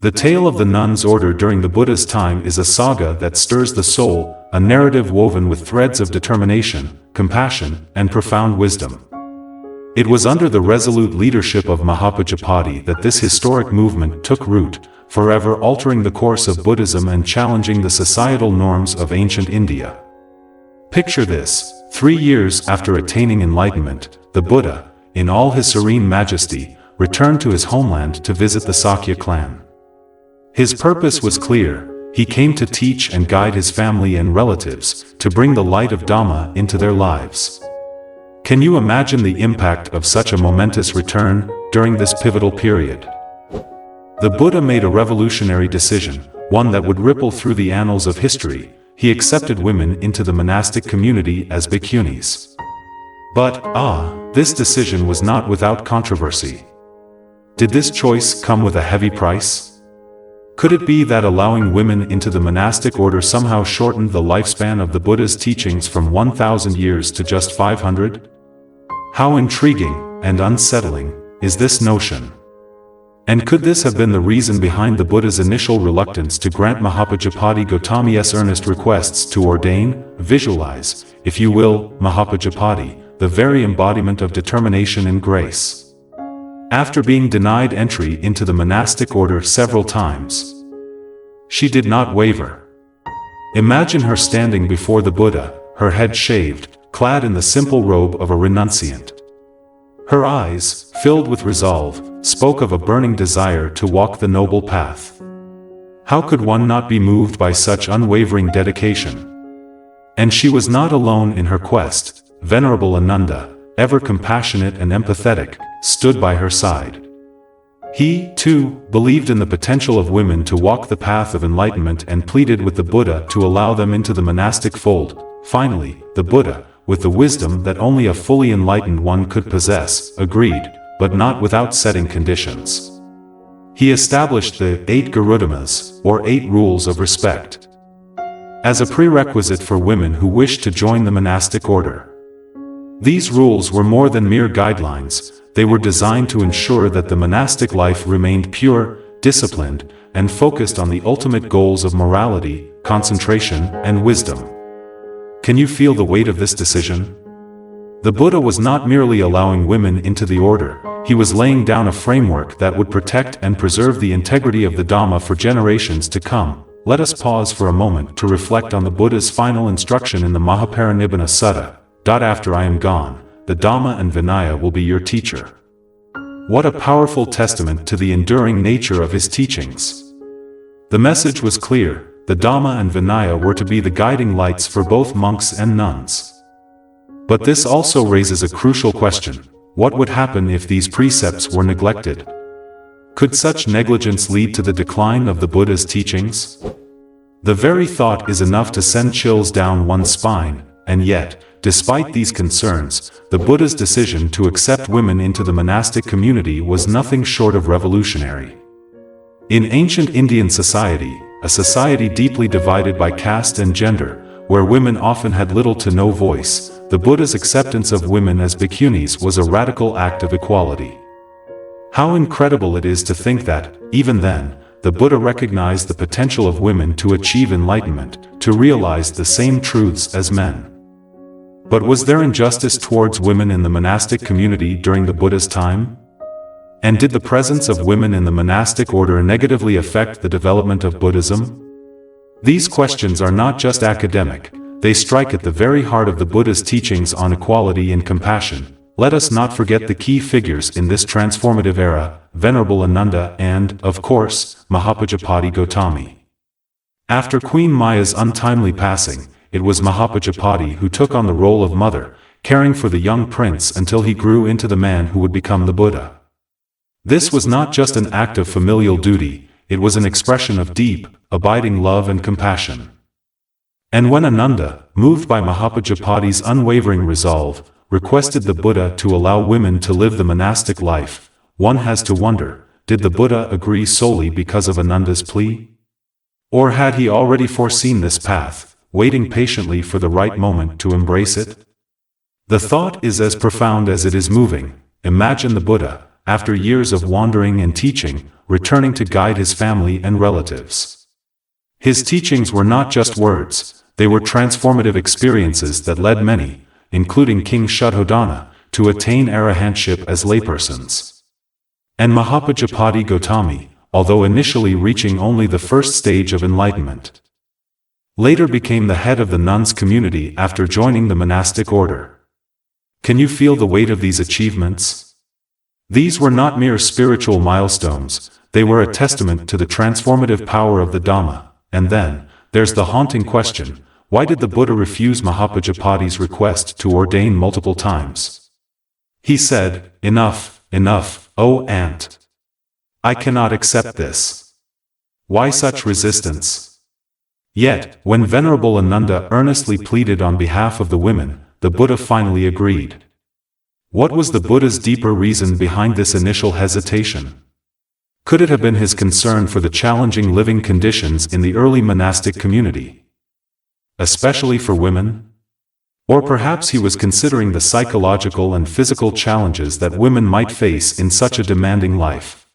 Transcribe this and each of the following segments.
The tale of the nuns' order during the Buddha's time is a saga that stirs the soul, a narrative woven with threads of determination, compassion, and profound wisdom. It was under the resolute leadership of Mahāpajāpati that this historic movement took root, forever altering the course of Buddhism and challenging the societal norms of ancient India. Picture this: 3 years after attaining enlightenment, the Buddha, in all his serene majesty, returned to his homeland to visit the Sakya clan. His purpose was clear: he came to teach and guide his family and relatives, to bring the light of Dhamma into their lives. Can you imagine the impact of such a momentous return during this pivotal period? The Buddha made a revolutionary decision, one that would ripple through the annals of history. He accepted women into the monastic community as bhikkhunis. But, this decision was not without controversy. Did this choice come with a heavy price? Could it be that allowing women into the monastic order somehow shortened the lifespan of the Buddha's teachings from 1,000 years to just 500? How intriguing and unsettling is this notion? And could this have been the reason behind the Buddha's initial reluctance to grant Mahāpajāpati Gautami's earnest requests to ordain, visualize, if you will, Mahāpajāpati, the very embodiment of determination and grace? After being denied entry into the monastic order several times, she did not waver. Imagine her standing before the Buddha, her head shaved, clad in the simple robe of a renunciant. Her eyes, filled with resolve, spoke of a burning desire to walk the noble path. How could one not be moved by such unwavering dedication? And she was not alone in her quest. Venerable Ananda, ever compassionate and empathetic, stood by her side. He, too, believed in the potential of women to walk the path of enlightenment and pleaded with the Buddha to allow them into the monastic fold. Finally, the Buddha, with the wisdom that only a fully enlightened one could possess, agreed, but not without setting conditions. He established the 8 Garudhammas, or 8 rules of respect, as a prerequisite for women who wished to join the monastic order. These rules were more than mere guidelines. They were designed to ensure that the monastic life remained pure, disciplined, and focused on the ultimate goals of morality, concentration, and wisdom. Can you feel the weight of this decision? The Buddha was not merely allowing women into the order, he was laying down a framework that would protect and preserve the integrity of the Dhamma for generations to come. Let us pause for a moment to reflect on the Buddha's final instruction in the Mahaparinibbana Sutta. After I am gone, the Dhamma and Vinaya will be your teacher. What a powerful testament to the enduring nature of his teachings. The message was clear: the Dhamma and Vinaya were to be the guiding lights for both monks and nuns. But this also raises a crucial question: what would happen if these precepts were neglected? Could such negligence lead to the decline of the Buddha's teachings? The very thought is enough to send chills down one's spine, and yet, despite these concerns, the Buddha's decision to accept women into the monastic community was nothing short of revolutionary. In ancient Indian society, a society deeply divided by caste and gender, where women often had little to no voice, the Buddha's acceptance of women as bhikkhunis was a radical act of equality. How incredible it is to think that, even then, the Buddha recognized the potential of women to achieve enlightenment, to realize the same truths as men. But was there injustice towards women in the monastic community during the Buddha's time? And did the presence of women in the monastic order negatively affect the development of Buddhism? These questions are not just academic, they strike at the very heart of the Buddha's teachings on equality and compassion. Let us not forget the key figures in this transformative era: Venerable Ananda and, of course, Mahāpajāpati Gautami. After Queen Maya's untimely passing, it was Mahāpajāpati who took on the role of mother, caring for the young prince until he grew into the man who would become the Buddha. This was not just an act of familial duty, it was an expression of deep, abiding love and compassion. And when Ananda, moved by Mahāpajāpati's unwavering resolve, requested the Buddha to allow women to live the monastic life, one has to wonder, did the Buddha agree solely because of Ananda's plea? Or had he already foreseen this path, waiting patiently for the right moment to embrace it? The thought is as profound as it is moving. Imagine the Buddha, after years of wandering and teaching, returning to guide his family and relatives. His teachings were not just words, they were transformative experiences that led many, including King Shuddhodana, to attain arahantship as laypersons. And Mahāpajāpati Gautami, although initially reaching only the first stage of enlightenment, later became the head of the nuns community after joining the monastic order. Can you feel the weight of these achievements? These were not mere spiritual milestones, they were a testament to the transformative power of the Dhamma. And then, there's the haunting question, why did the Buddha refuse Mahāpajāpati's request to ordain multiple times? He said, "Enough, enough, O ant. I cannot accept this." Why such resistance? Yet, when Venerable Ananda earnestly pleaded on behalf of the women, the Buddha finally agreed. What was the Buddha's deeper reason behind this initial hesitation? Could it have been his concern for the challenging living conditions in the early monastic community, especially for women? Or perhaps he was considering the psychological and physical challenges that women might face in such a demanding life.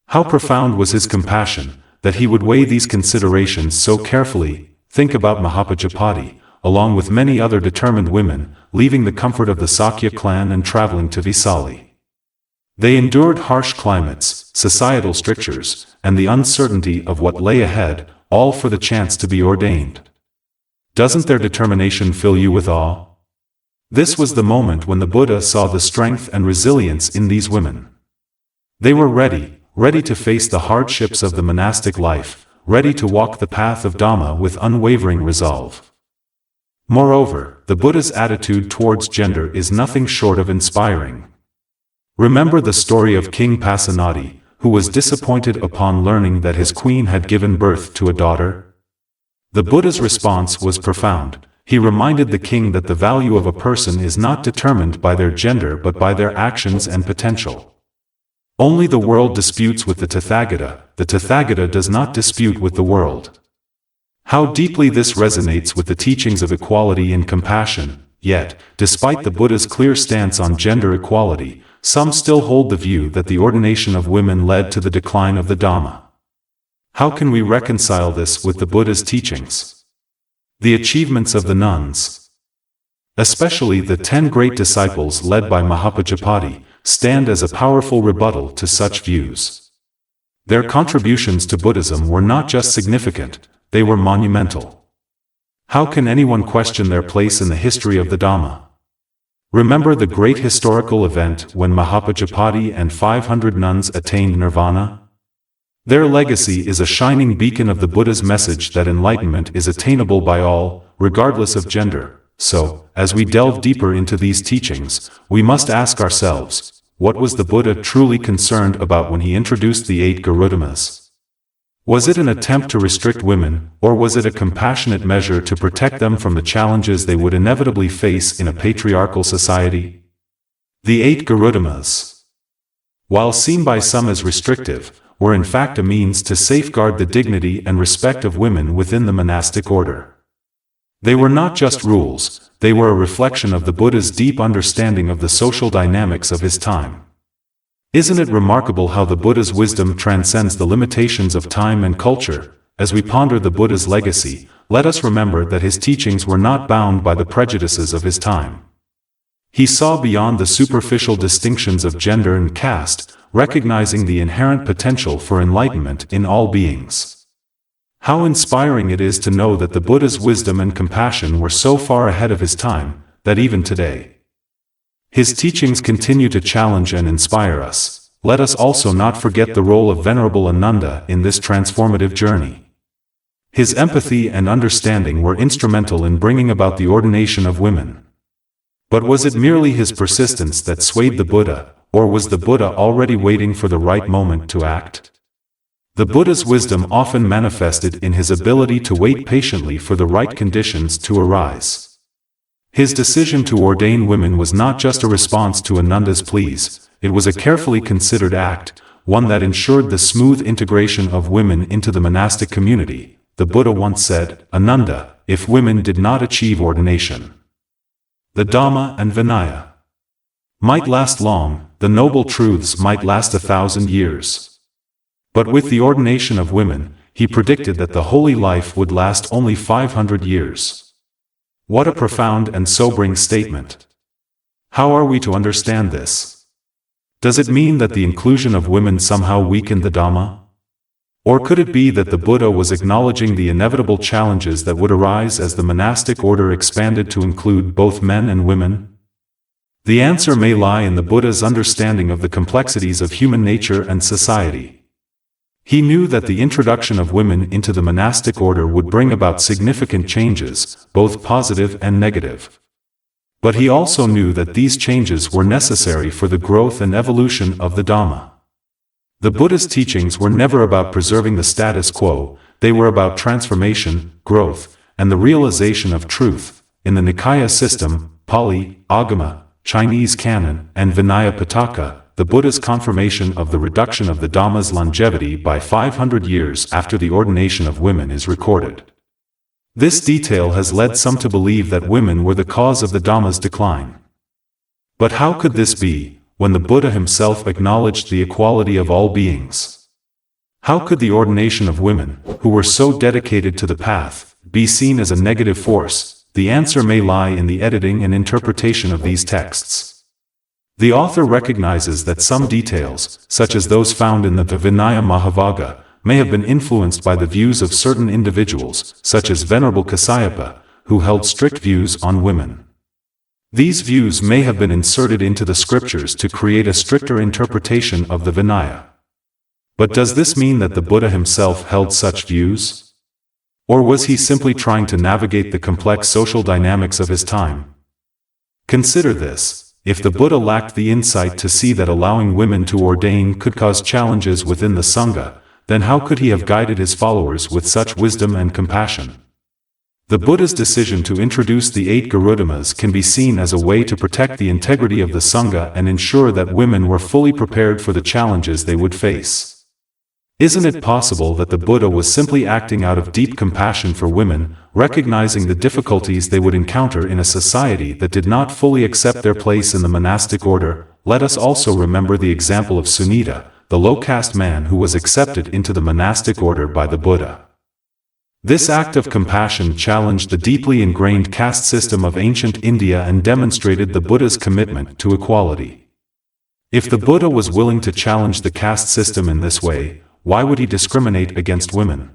How profound was his compassion, that he would weigh these considerations so carefully. Think about Mahāpajāpati, along with many other determined women, leaving the comfort of the Sakya clan and traveling to Vesali. They endured harsh climates, societal strictures, and the uncertainty of what lay ahead, all for the chance to be ordained. Doesn't their determination fill you with awe? This was the moment when the Buddha saw the strength and resilience in these women. They were ready to face the hardships of the monastic life, ready to walk the path of Dhamma with unwavering resolve. Moreover, the Buddha's attitude towards gender is nothing short of inspiring. Remember the story of King Pasenadi, who was disappointed upon learning that his queen had given birth to a daughter? The Buddha's response was profound. He reminded the king that the value of a person is not determined by their gender but by their actions and potential. Only the world disputes with the Tathagata does not dispute with the world. How deeply this resonates with the teachings of equality and compassion, yet, despite the Buddha's clear stance on gender equality, some still hold the view that the ordination of women led to the decline of the Dhamma. How can we reconcile this with the Buddha's teachings? The achievements of the nuns, especially the 10 great disciples led by Mahāpajāpati, stand as a powerful rebuttal to such views. Their contributions to Buddhism were not just significant, they were monumental. How can anyone question their place in the history of the Dhamma? Remember the great historical event when Mahāpajāpati and 500 nuns attained nirvana? Their legacy is a shining beacon of the Buddha's message that enlightenment is attainable by all, regardless of gender. So, as we delve deeper into these teachings, we must ask ourselves, what was the Buddha truly concerned about when he introduced the 8 Garudhammas? Was it an attempt to restrict women, or was it a compassionate measure to protect them from the challenges they would inevitably face in a patriarchal society? The 8 Garudhammas, while seen by some as restrictive, were in fact a means to safeguard the dignity and respect of women within the monastic order. They were not just rules, they were a reflection of the Buddha's deep understanding of the social dynamics of his time. Isn't it remarkable how the Buddha's wisdom transcends the limitations of time and culture? As we ponder the Buddha's legacy, let us remember that his teachings were not bound by the prejudices of his time. He saw beyond the superficial distinctions of gender and caste, recognizing the inherent potential for enlightenment in all beings. How inspiring it is to know that the Buddha's wisdom and compassion were so far ahead of his time, that even today, his teachings continue to challenge and inspire us. Let us also not forget the role of Venerable Ananda in this transformative journey. His empathy and understanding were instrumental in bringing about the ordination of women. But was it merely his persistence that swayed the Buddha, or was the Buddha already waiting for the right moment to act? The Buddha's wisdom often manifested in his ability to wait patiently for the right conditions to arise. His decision to ordain women was not just a response to Ananda's pleas, it was a carefully considered act, one that ensured the smooth integration of women into the monastic community. The Buddha once said, "Ananda, if women did not achieve ordination, the Dhamma and Vinaya might last long, the noble truths might last 1,000 years." But with the ordination of women, he predicted that the holy life would last only 500 years. What a profound and sobering statement. How are we to understand this? Does it mean that the inclusion of women somehow weakened the Dhamma? Or could it be that the Buddha was acknowledging the inevitable challenges that would arise as the monastic order expanded to include both men and women? The answer may lie in the Buddha's understanding of the complexities of human nature and society. He knew that the introduction of women into the monastic order would bring about significant changes, both positive and negative. But he also knew that these changes were necessary for the growth and evolution of the Dhamma. The Buddha's teachings were never about preserving the status quo, they were about transformation, growth, and the realization of truth. In the Nikaya system, Pali, Agama, Chinese canon, and Vinaya Pitaka, the Buddha's confirmation of the reduction of the Dhamma's longevity by 500 years after the ordination of women is recorded. This detail has led some to believe that women were the cause of the Dhamma's decline. But how could this be, when the Buddha himself acknowledged the equality of all beings? How could the ordination of women, who were so dedicated to the path, be seen as a negative force? The answer may lie in the editing and interpretation of these texts. The author recognizes that some details, such as those found in the Vinaya Mahāvāga, may have been influenced by the views of certain individuals, such as Venerable Kasyapa, who held strict views on women. These views may have been inserted into the scriptures to create a stricter interpretation of the Vinaya. But does this mean that the Buddha himself held such views? Or was he simply trying to navigate the complex social dynamics of his time? Consider this: if the Buddha lacked the insight to see that allowing women to ordain could cause challenges within the Sangha, then how could he have guided his followers with such wisdom and compassion? The Buddha's decision to introduce the 8 Garudhammas can be seen as a way to protect the integrity of the Sangha and ensure that women were fully prepared for the challenges they would face. Isn't it possible that the Buddha was simply acting out of deep compassion for women, recognizing the difficulties they would encounter in a society that did not fully accept their place in the monastic order? Let us also remember the example of Sunita, the low-caste man who was accepted into the monastic order by the Buddha. This act of compassion challenged the deeply ingrained caste system of ancient India and demonstrated the Buddha's commitment to equality. If the Buddha was willing to challenge the caste system in this way, why would he discriminate against women?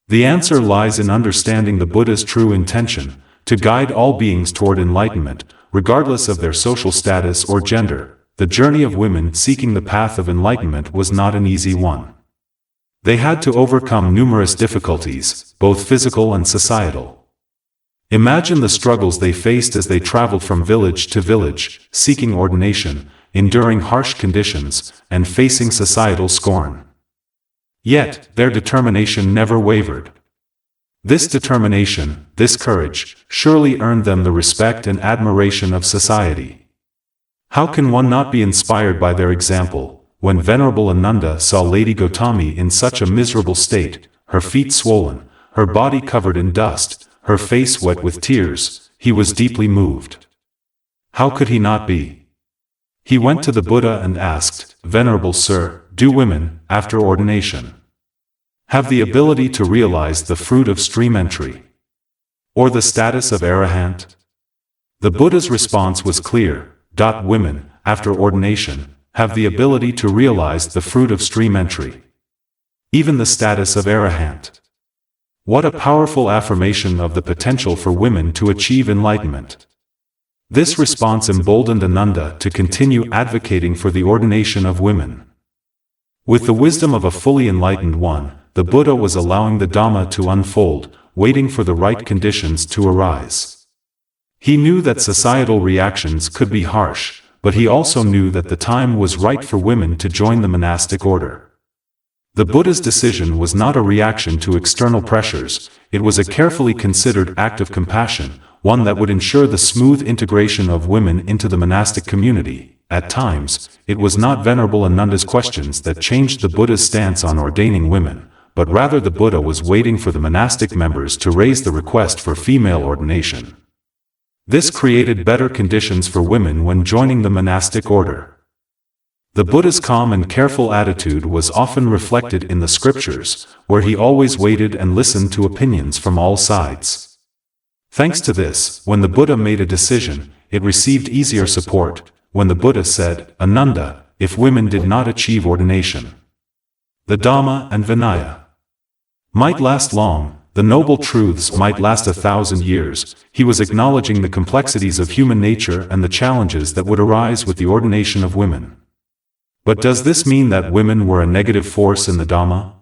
The answer lies in understanding the Buddha's true intention, to guide all beings toward enlightenment, regardless of their social status or gender. The journey of women seeking the path of enlightenment was not an easy one. They had to overcome numerous difficulties, both physical and societal. Imagine the struggles they faced as they traveled from village to village, seeking ordination, enduring harsh conditions, and facing societal scorn. Yet, their determination never wavered. This determination, this courage, surely earned them the respect and admiration of society. How can one not be inspired by their example? When Venerable Ananda saw Lady Gautami in such a miserable state, her feet swollen, her body covered in dust, her face wet with tears, he was deeply moved. How could he not be? He went to the Buddha and asked, "Venerable Sir, do women, after ordination, have the ability to realize the fruit of stream entry? Or the status of arahant?" The Buddha's response was clear: women, after ordination, have the ability to realize the fruit of stream entry. Even the status of arahant. What a powerful affirmation of the potential for women to achieve enlightenment. This response emboldened Ananda to continue advocating for the ordination of women. With the wisdom of a fully enlightened one, the Buddha was allowing the Dhamma to unfold, waiting for the right conditions to arise. He knew that societal reactions could be harsh, but he also knew that the time was right for women to join the monastic order. The Buddha's decision was not a reaction to external pressures, it was a carefully considered act of compassion, one that would ensure the smooth integration of women into the monastic community. At times, it was not Venerable Ananda's questions that changed the Buddha's stance on ordaining women, but rather the Buddha was waiting for the monastic members to raise the request for female ordination. This created better conditions for women when joining the monastic order. The Buddha's calm and careful attitude was often reflected in the scriptures, where he always waited and listened to opinions from all sides. Thanks to this, when the Buddha made a decision, it received easier support. When the Buddha said, "Ananda, if women did not achieve ordination, the Dhamma and Vinaya might last long, the noble truths might last 1,000 years," he was acknowledging the complexities of human nature and the challenges that would arise with the ordination of women. But does this mean that women were a negative force in the Dhamma?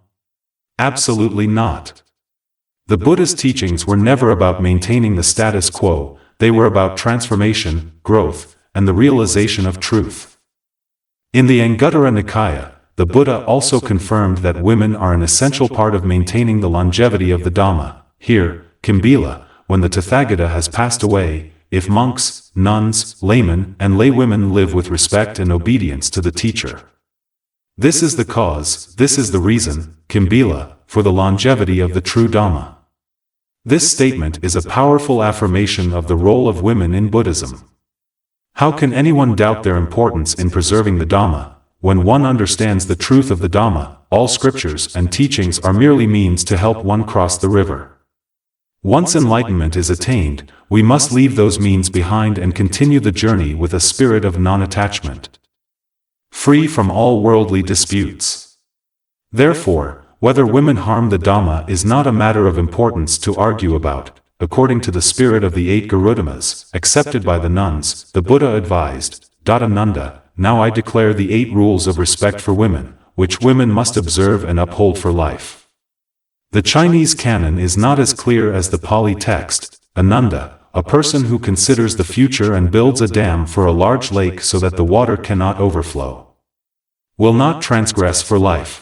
Absolutely not. The Buddha's teachings were never about maintaining the status quo, they were about transformation, growth, and the realization of truth. In the Anguttara Nikaya, the Buddha also confirmed that women are an essential part of maintaining the longevity of the Dhamma. Here, Kimbila, when the Tathagata has passed away, if monks, nuns, laymen, and laywomen live with respect and obedience to the teacher. This is the cause, this is the reason, Kimbila, for the longevity of the true Dhamma. This statement is a powerful affirmation of the role of women in Buddhism. How can anyone doubt their importance in preserving the Dhamma? When one understands the truth of the Dhamma, all scriptures and teachings are merely means to help one cross the river. Once enlightenment is attained, we must leave those means behind and continue the journey with a spirit of non-attachment, free from all worldly disputes. Therefore, whether women harm the Dhamma is not a matter of importance to argue about. According to the spirit of the 8 Garudhamas, accepted by the nuns, the Buddha advised, Ananda, now I declare the 8 rules of respect for women, which women must observe and uphold for life. The Chinese canon is not as clear as the Pali text. Ananda, a person who considers the future and builds a dam for a large lake so that the water cannot overflow, will not transgress for life.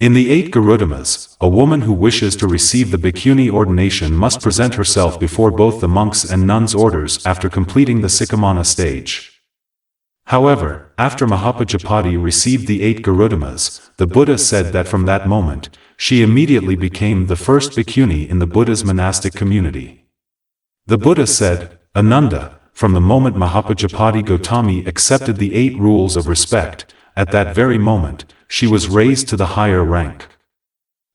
In the 8 Garudhamas, a woman who wishes to receive the bhikkhuni ordination must present herself before both the monks and nuns' orders after completing the Sikamana stage. However, after Mahāpajāpati received the 8 Garudhamas, the Buddha said that from that moment, she immediately became the first bhikkhuni in the Buddha's monastic community. The Buddha said, Ananda, from the moment Mahāpajāpati Gautami accepted the 8 rules of respect, at that very moment, she was raised to the higher rank.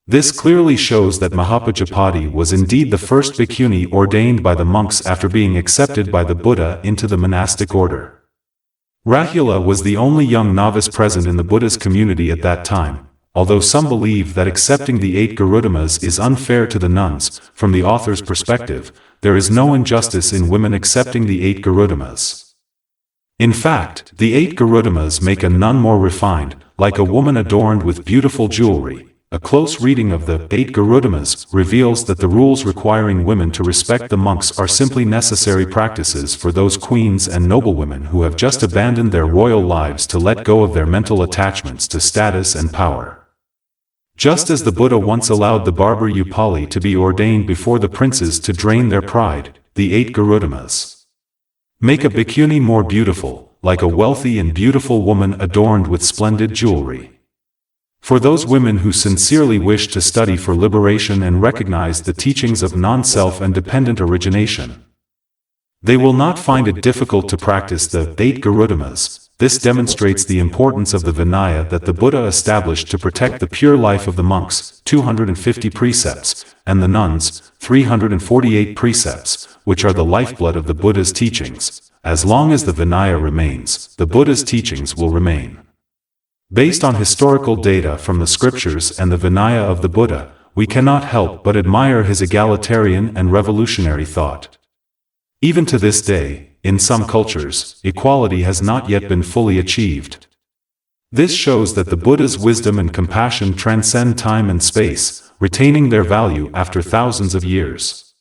This clearly shows that Mahāpajāpati was indeed the first bhikkhuni ordained by the monks after being accepted by the Buddha into the monastic order. Rahula was the only young novice present in the Buddha's community at that time. Although some believe that accepting the 8 Garudhamas is unfair to the nuns, from the author's perspective, there is no injustice in women accepting the 8 Garudhamas. In fact, the 8 Garudhamas make a nun more refined, like a woman adorned with beautiful jewelry. A close reading of the 8 Garudhamas reveals that the rules requiring women to respect the monks are simply necessary practices for those queens and noblewomen who have just abandoned their royal lives to let go of their mental attachments to status and power. Just as the Buddha once allowed the barber Upali to be ordained before the princes to drain their pride, the 8 Garudhamas make a bhikkhuni more beautiful, like a wealthy and beautiful woman adorned with splendid jewelry. For those women who sincerely wish to study for liberation and recognize the teachings of non-self and dependent origination, they will not find it difficult to practice the 8 Garudhamas. This demonstrates the importance of the Vinaya that the Buddha established to protect the pure life of the monks, 250 precepts, and the nuns, 348 precepts, which are the lifeblood of the Buddha's teachings. As long as the Vinaya remains, the Buddha's teachings will remain. Based on historical data from the scriptures and the Vinaya of the Buddha, we cannot help but admire his egalitarian and revolutionary thought. Even to this day, in some cultures, equality has not yet been fully achieved. This shows that the Buddha's wisdom and compassion transcend time and space, retaining their value after thousands of years.